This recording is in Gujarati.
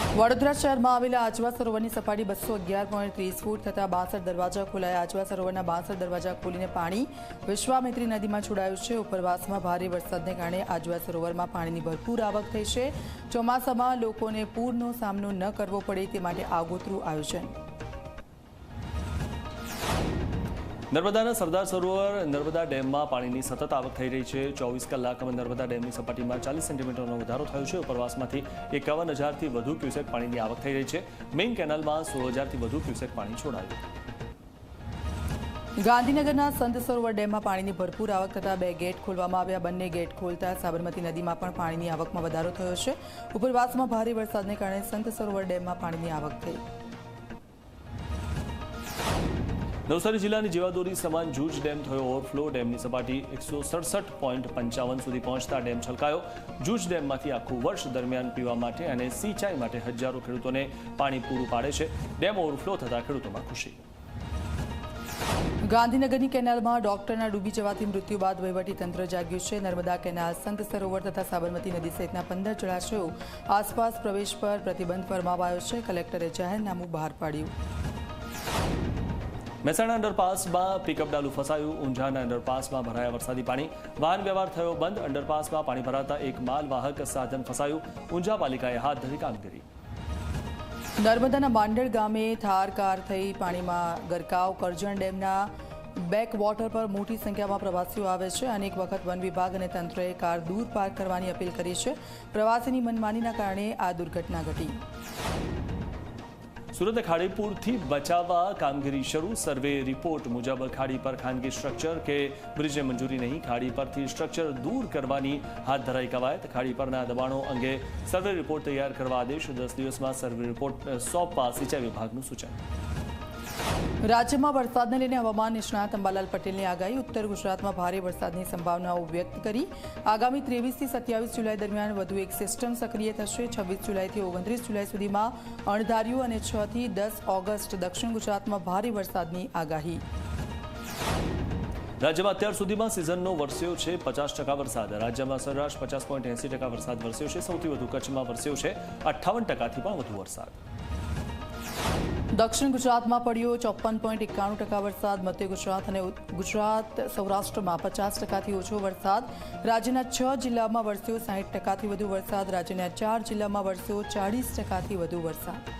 વડોદરા શહેરમાં આવેલા આજવા સરોવરની સપાટી 211.30 ફૂટ થતા 62 દરવાજા ખોલાયા। આજવા સરોવરના 62 દરવાજા ખોલીને પાણી વિશ્વામિત્રી નદીમાં છોડાયું છે। ઉપરવાસમાં ભારે વરસાદને કારણે આજવા સરોવરમાં પાણીની ભરપૂર આવક થઈ છે। ચોમાસામાં લોકોને પૂરનો સામનો ન કરવો પડે તે માટે આગોતરું આયોજન। નર્મદાના સરદાર સરોવર નર્મદા ડેમમાં પાણીની સતત આવક થઈ રહી છે। 24 કલાકમાં નર્મદા ડેમની સપાટીમાં 40 સેન્ટીમીટરનો વધારો થયો છે। ઉપરવાસમાંથી 51,000થી વધુ ક્યુસેક પાણીની આવક થઈ રહી છે। મેઇન કેનાલમાં 16,000થી વધુ ક્યુસેક પાણી છોડાયું। ગાંધીનગરના સંત સરોવર ડેમમાં પાણીની ભરપૂર આવક થતાં 2 ગેટ ખોલવામાં આવ્યા। બંને ગેટ ખોલતા સાબરમતી નદીમાં પણ પાણીની આવકમાં વધારો થયો છે। ઉપરવાસમાં ભારે વરસાદને કારણે સંત સરોવર ડેમમાં પાણીની આવક થઈ। નવસારી જિલ્લાની જીવાદોરી સમાન જૂજ ડેમ થયો ઓવરફ્લો। ડેમની સપાટી 167.55 સુધી પહોંચતા ડેમ છલકાયો। જૂજ ડેમમાંથી આખું વર્ષ દરમિયાન પીવા માટે અને સિંચાઈ માટે હજારો ખેડૂતોને પાણી પૂરું પાડે છે। ડેમ ઓવરફ્લો થતાં ખેડૂતોમાં ખુશી। ગાંધીનગરની કેનાલમાં ડોક્ટરના ડૂબી જવાથી મૃત્યુ બાદ વહીવટીતંત્ર જાગ્યું છે। નર્મદા કેનાલ, સંત સરોવર તથા સાબરમતી નદી સહિતના 15 જળાશયો આસપાસ પ્રવેશ પર પ્રતિબંધ ફરમાવાયો છે। કલેક્ટરે જાહેરનામું બહાર પાડ્યું। મહેસાણા અંડરપાસમાં પિકઅપ ડાલુ ફસાયું। ઊંઝાના અંડરપાસમાં ભરાયા વરસાદી પાણી, વાહન વ્યવહાર થયો બંધ। અંડરપાસમાં પાણી ભરાતા એક માલવાહક સાધન ફસાયું। ઊંઝા પાલિકાએ હાથ ધરી કામગીરી। નર્મદાના માંડળ ગામે થાર કાર થઈ પાણીમાં ગરકાવ। કરજણ ડેમના બેક વોટર પર મોટી સંખ્યામાં પ્રવાસીઓ આવે છે। અનેક વખત વન વિભાગ અને તંત્રએ કાર દૂર પાર્ક કરવાની અપીલ કરી છે। પ્રવાસીની મનમાનીના કારણે આ દુર્ઘટના ઘટી। સુરત ખાડીપુરથી બચાવવા કામગીરી શરૂ। સર્વે રિપોર્ટ મુજબ ખાડી પર ખાનગી સ્ટ્રક્ચર કે બ્રિજને મંજૂરી નહીં। ખાડી પરથી સ્ટ્રક્ચર દૂર કરવાની હાથ ધરાઈ કવાયત। ખાડી પરના દબાણો અંગે સર્વે રિપોર્ટ તૈયાર કરવા આદેશ। 10 દિવસમાં સર્વે રિપોર્ટ સોંપવા સિંચાઈ વિભાગનું સૂચન। રાજ્યમાં વરસાદને લઈને હવામાન નિષ્ણાત અંબાલાલ પટેલની આગાહી। ઉત્તર ગુજરાતમાં ભારે વરસાદની સંભાવનાઓ વ્યક્ત કરી। આગામી 23 થી 27 જુલાઈ દરમિયાન વધુ એક સિસ્ટમ સક્રિય થશે। 26 જુલાઈથી 29 જુલાઈ સુધીમાં અણધાર્યું અને 6 થી 10 ઓગસ્ટ દક્ષિણ ગુજરાતમાં ભારે વરસાદની આગાહી। રાજ્યમાં અત્યાર સુધીમાં સિઝનનો વરસ્યો છે 50% વરસાદ। રાજ્યમાં સરેરાશ 50.80% વરસાદ વરસ્યો છે। સૌથી વધુ કચ્છમાં વરસ્યો છે 58%થી પણ વધુ વરસાદ। દક્ષિણ ગુજરાતમાં પડ્યો 54.91% વરસાદ। મધ્ય ગુજરાત અને ગુજરાત સૌરાષ્ટ્રમાં 50%થી ઓછો વરસાદ। રાજ્યના 6 જિલ્લામાં વરસ્યો 60%થી વધુ વરસાદ। રાજ્યના 4 જિલ્લામાં વરસ્યો 40%થી વધુ વરસાદ।